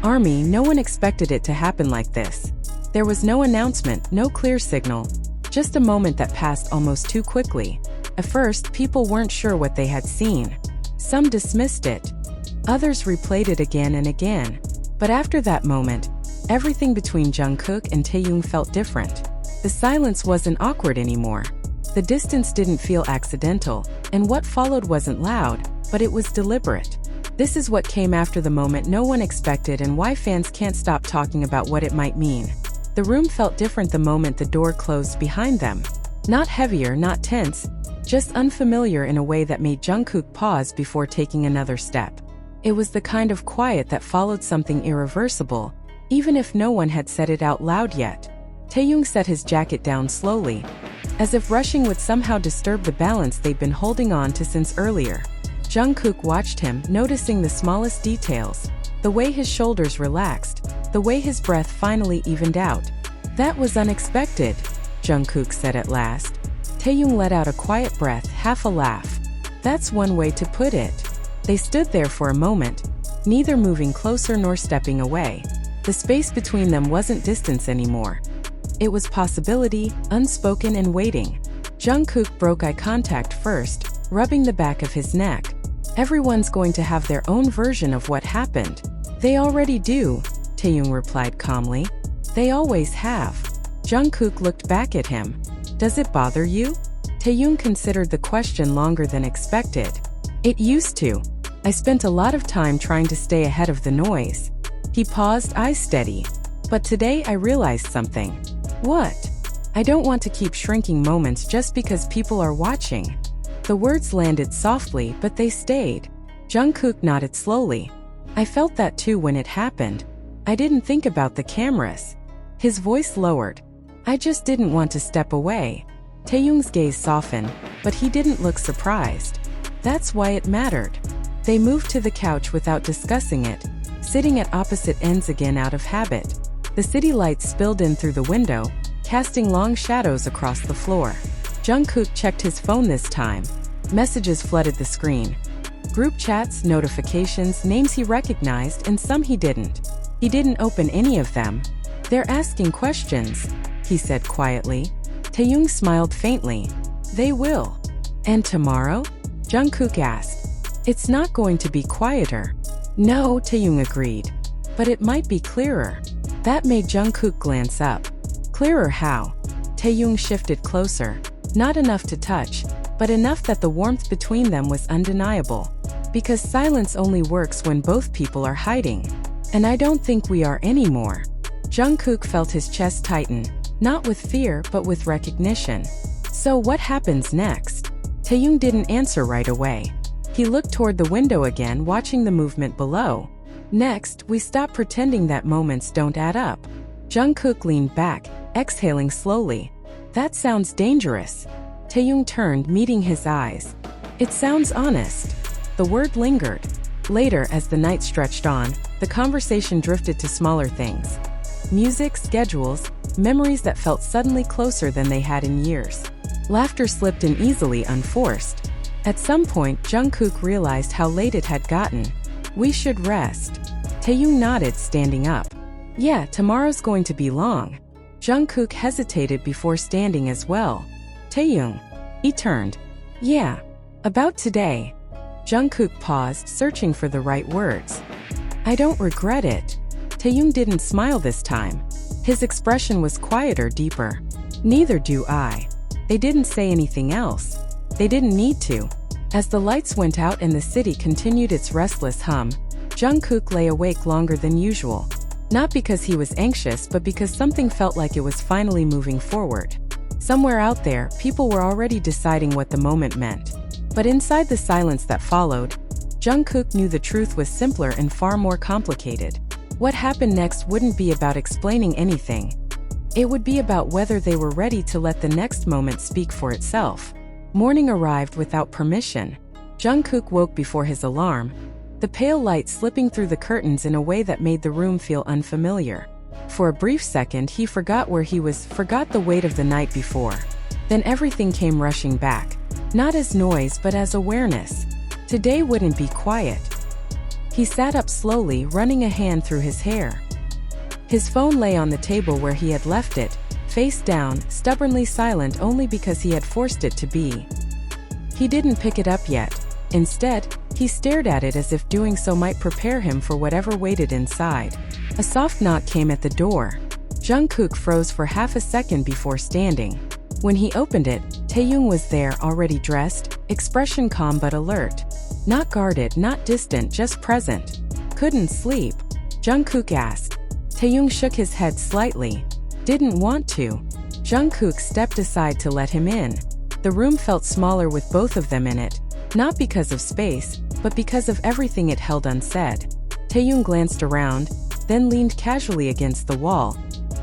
Army, no one expected it to happen like this. There was no announcement, no clear signal, just a moment that passed almost too quickly. At first, people weren't sure what they had seen. Some dismissed it. Others replayed it again and again. But after that moment, everything between Jungkook and Taehyung felt different. The silence wasn't awkward anymore. The distance didn't feel accidental, and what followed wasn't loud, but it was deliberate. This is what came after the moment no one expected and why fans can't stop talking about what it might mean. The room felt different the moment the door closed behind them. Not heavier, not tense, just unfamiliar in a way that made Jungkook pause before taking another step. It was the kind of quiet that followed something irreversible, even if no one had said it out loud yet. Taehyung set his jacket down slowly, as if rushing would somehow disturb the balance they'd been holding on to since earlier. Jungkook watched him, noticing the smallest details, the way his shoulders relaxed, the way his breath finally evened out. "That was unexpected," Jungkook said at last. Taehyung let out a quiet breath, half a laugh. "That's one way to put it." They stood there for a moment, neither moving closer nor stepping away. The space between them wasn't distance anymore. It was possibility, unspoken and waiting. Jungkook broke eye contact first, rubbing the back of his neck. "Everyone's going to have their own version of what happened." "They already do," Taehyung replied calmly. "They always have." Jungkook looked back at him. "Does it bother you?" Taehyung considered the question longer than expected. "It used to. I spent a lot of time trying to stay ahead of the noise." He paused, eyes steady. "But today I realized something." "What?" "I don't want to keep shrinking moments just because people are watching." The words landed softly, but they stayed. Jungkook nodded slowly. "I felt that too when it happened. I didn't think about the cameras." His voice lowered. "I just didn't want to step away." Taehyung's gaze softened, but he didn't look surprised. "That's why it mattered." They moved to the couch without discussing it, sitting at opposite ends again out of habit. The city lights spilled in through the window, casting long shadows across the floor. Jungkook checked his phone this time. Messages flooded the screen. Group chats, notifications, names he recognized and some he didn't. He didn't open any of them. "They're asking questions," he said quietly. Taehyung smiled faintly. "They will." "And tomorrow?" Jungkook asked. "It's not going to be quieter." "No," Taehyung agreed. "But it might be clearer." That made Jungkook glance up. "Clearer how?" Taehyung shifted closer. Not enough to touch, but enough that the warmth between them was undeniable. "Because silence only works when both people are hiding. And I don't think we are anymore." Jungkook felt his chest tighten, not with fear but with recognition. "So what happens next?" Taehyung didn't answer right away. He looked toward the window again, watching the movement below. "Next, we stop pretending that moments don't add up." Jungkook leaned back, exhaling slowly. "That sounds dangerous." Taehyung turned, meeting his eyes. "It sounds honest." The word lingered. Later, as the night stretched on, the conversation drifted to smaller things. Music, schedules, memories that felt suddenly closer than they had in years. Laughter slipped in easily, unforced. At some point, Jungkook realized how late it had gotten. "We should rest." Taehyung nodded, standing up. "Yeah, tomorrow's going to be long." Jungkook hesitated before standing as well. "Taehyung." He turned. "Yeah. About today." Jungkook paused, searching for the right words. "I don't regret it." Taehyung didn't smile this time. His expression was quieter, deeper. "Neither do I." They didn't say anything else. They didn't need to. As the lights went out and the city continued its restless hum, Jungkook lay awake longer than usual. Not because he was anxious, but because something felt like it was finally moving forward. Somewhere out there, people were already deciding what the moment meant. But inside the silence that followed, Jungkook knew the truth was simpler and far more complicated. What happened next wouldn't be about explaining anything. It would be about whether they were ready to let the next moment speak for itself. Morning arrived without permission. Jungkook woke before his alarm, the pale light slipping through the curtains in a way that made the room feel unfamiliar. For a brief second, he forgot where he was, forgot the weight of the night before. Then everything came rushing back. Not as noise, but as awareness. Today wouldn't be quiet. He sat up slowly, running a hand through his hair. His phone lay on the table where he had left it, face down, stubbornly silent only because he had forced it to be. He didn't pick it up yet. Instead, he stared at it as if doing so might prepare him for whatever waited inside. A soft knock came at the door. Jungkook froze for half a second before standing. When he opened it, Taehyung was there, already dressed, expression calm but alert. Not guarded, not distant, just present. Couldn't sleep? Jungkook asked. Taehyung shook his head slightly. Didn't want to. Jungkook stepped aside to let him in. The room felt smaller with both of them in it, not because of space, but because of everything it held unsaid. Taehyung glanced around, then leaned casually against the wall,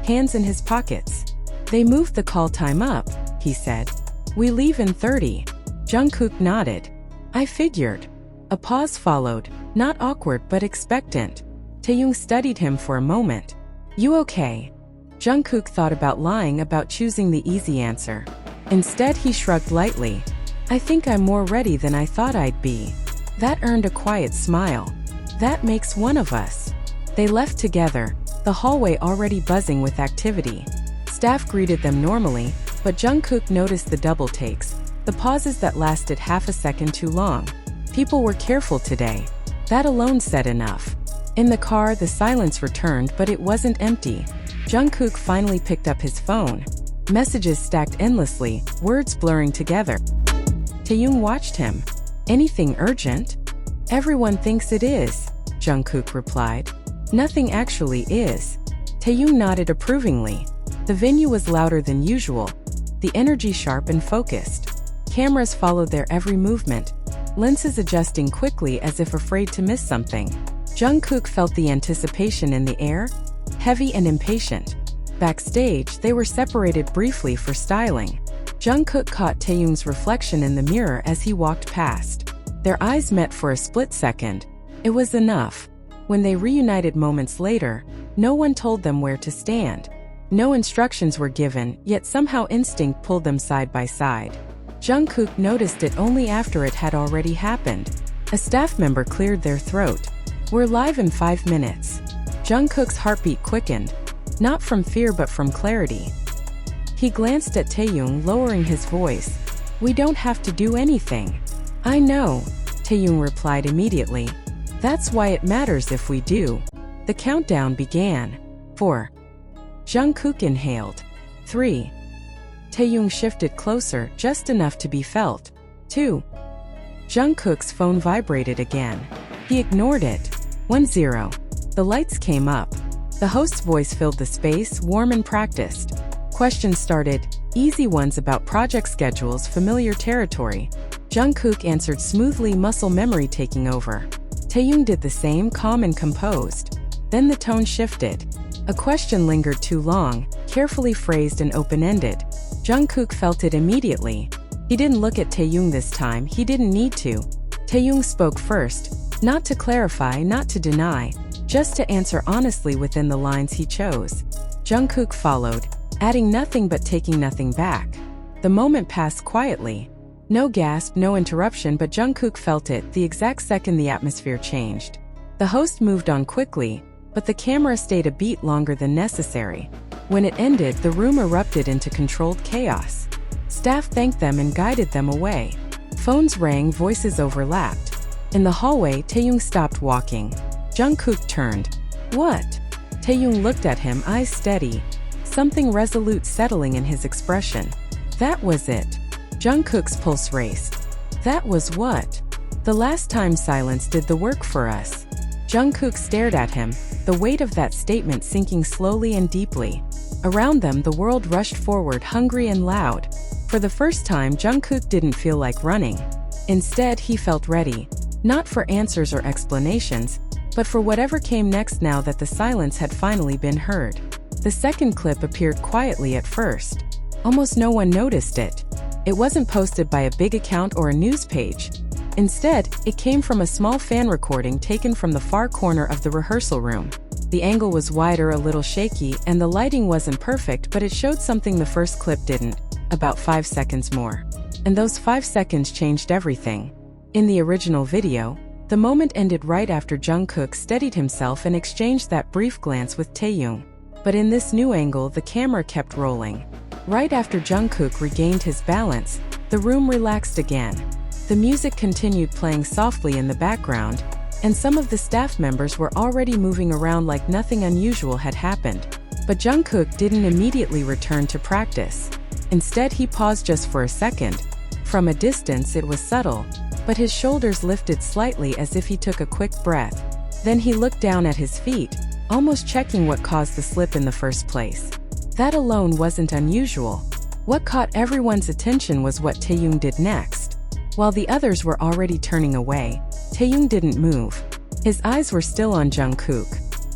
hands in his pockets. They moved the call time up, he said. We leave in 30. Jungkook nodded. I figured. A pause followed, not awkward but expectant. Taehyung studied him for a moment. You okay? Jungkook thought about lying, about choosing the easy answer. Instead, he shrugged lightly. I think I'm more ready than I thought I'd be. That earned a quiet smile. That makes one of us. They left together, the hallway already buzzing with activity. Staff greeted them normally, but Jungkook noticed the double takes, the pauses that lasted half a second too long. People were careful today. That alone said enough. In the car, the silence returned, but it wasn't empty. Jungkook finally picked up his phone. Messages stacked endlessly, words blurring together. Taehyung watched him. Anything urgent? Everyone thinks it is, Jungkook replied. Nothing actually is. Taehyung nodded approvingly. The venue was louder than usual, the energy sharp and focused. Cameras followed their every movement, lenses adjusting quickly as if afraid to miss something. Jungkook felt the anticipation in the air, heavy and impatient. Backstage, they were separated briefly for styling. Jungkook caught Taehyung's reflection in the mirror as he walked past. Their eyes met for a split second. It was enough. When they reunited moments later, no one told them where to stand. No instructions were given, yet somehow instinct pulled them side by side. Jungkook noticed it only after it had already happened. A staff member cleared their throat. We're live in 5 minutes. Jungkook's heartbeat quickened, not from fear but from clarity. He glanced at Taehyung, lowering his voice. We don't have to do anything. I know, Taehyung replied immediately. That's why it matters if we do. The countdown began. 4. Jungkook inhaled. 3. Taehyung shifted closer, just enough to be felt. 2. Jungkook's phone vibrated again. He ignored it. 1-0. The lights came up. The host's voice filled the space, warm and practiced. Questions started, easy ones about project schedules, familiar territory. Jungkook answered smoothly, muscle memory taking over. Taehyung did the same, calm and composed. Then the tone shifted. A question lingered too long, carefully phrased and open-ended. Jungkook felt it immediately. He didn't look at Taehyung this time, he didn't need to. Taehyung spoke first, not to clarify, not to deny, just to answer honestly within the lines he chose. Jungkook followed, adding nothing but taking nothing back. The moment passed quietly. No gasp, no interruption, but Jungkook felt it the exact second the atmosphere changed. The host moved on quickly, but the camera stayed a beat longer than necessary. When it ended, the room erupted into controlled chaos. Staff thanked them and guided them away. Phones rang, voices overlapped. In the hallway, Taehyung stopped walking. Jungkook turned. What? Taehyung looked at him, eyes steady. Something resolute settling in his expression. That was it. Jungkook's pulse raced. That was what? The last time silence did the work for us. Jungkook stared at him, the weight of that statement sinking slowly and deeply. Around them, the world rushed forward, hungry and loud. For the first time, Jungkook didn't feel like running. Instead, he felt ready. Not for answers or explanations, but for whatever came next now that the silence had finally been heard. The second clip appeared quietly at first. Almost no one noticed it. It wasn't posted by a big account or a news page. Instead, it came from a small fan recording taken from the far corner of the rehearsal room. The angle was wider, a little shaky, and the lighting wasn't perfect, but it showed something the first clip didn't. About 5 seconds more. And those 5 seconds changed everything. In the original video, The moment ended right after Jungkook steadied himself and exchanged that brief glance with Taehyung. But in this new angle, the camera kept rolling. Right after Jungkook regained his balance, the room relaxed again. The music continued playing softly in the background, and some of the staff members were already moving around like nothing unusual had happened. But Jungkook didn't immediately return to practice. Instead, he paused just for a second. From a distance, it was subtle, but his shoulders lifted slightly as if he took a quick breath. Then he looked down at his feet, almost checking what caused the slip in the first place. That alone wasn't unusual. What caught everyone's attention was what Taehyung did next. While the others were already turning away, Taehyung didn't move. His eyes were still on Jungkook.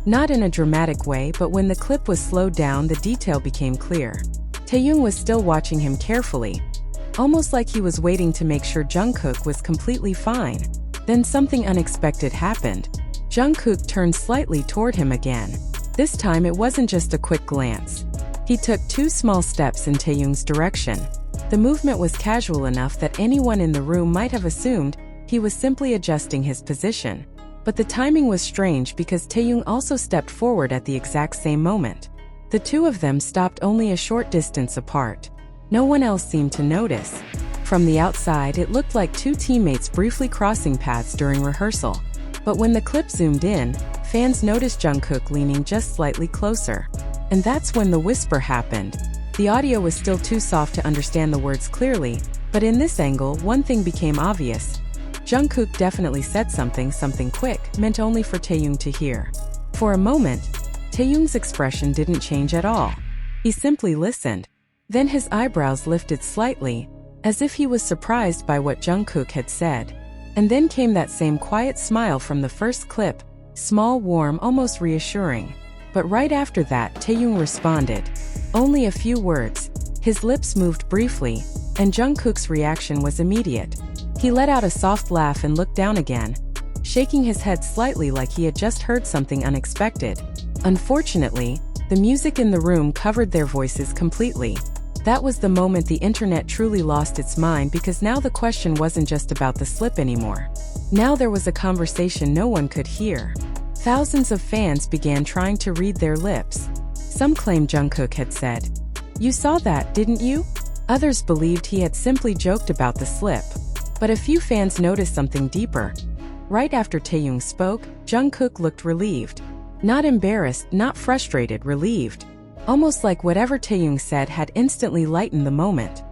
Not in a dramatic way, but when the clip was slowed down, the detail became clear. Taehyung was still watching him carefully, almost like he was waiting to make sure Jungkook was completely fine. Then something unexpected happened. Jungkook turned slightly toward him again. This time it wasn't just a quick glance. He took 2 small steps in Taehyung's direction. The movement was casual enough that anyone in the room might have assumed he was simply adjusting his position. But the timing was strange because Taehyung also stepped forward at the exact same moment. The two of them stopped only a short distance apart. No one else seemed to notice. From the outside, it looked like 2 teammates briefly crossing paths during rehearsal. But when the clip zoomed in, fans noticed Jungkook leaning just slightly closer. And that's when the whisper happened. The audio was still too soft to understand the words clearly, but in this angle, one thing became obvious. Jungkook definitely said something quick, meant only for Taehyung to hear. For a moment, Taehyung's expression didn't change at all. He simply listened. Then his eyebrows lifted slightly, as if he was surprised by what Jungkook had said. And then came that same quiet smile from the first clip, small, warm, almost reassuring. But right after that, Taehyung responded. Only a few words. His lips moved briefly, and Jungkook's reaction was immediate. He let out a soft laugh and looked down again, shaking his head slightly like he had just heard something unexpected. Unfortunately, the music in the room covered their voices completely. That was the moment the internet truly lost its mind, because now the question wasn't just about the slip anymore. Now there was a conversation no one could hear. Thousands of fans began trying to read their lips. Some claimed Jungkook had said, "You saw that, didn't you?" Others believed he had simply joked about the slip. But a few fans noticed something deeper. Right after Taehyung spoke, Jungkook looked relieved. Not embarrassed, not frustrated, relieved. Almost like whatever Taehyung said had instantly lightened the moment.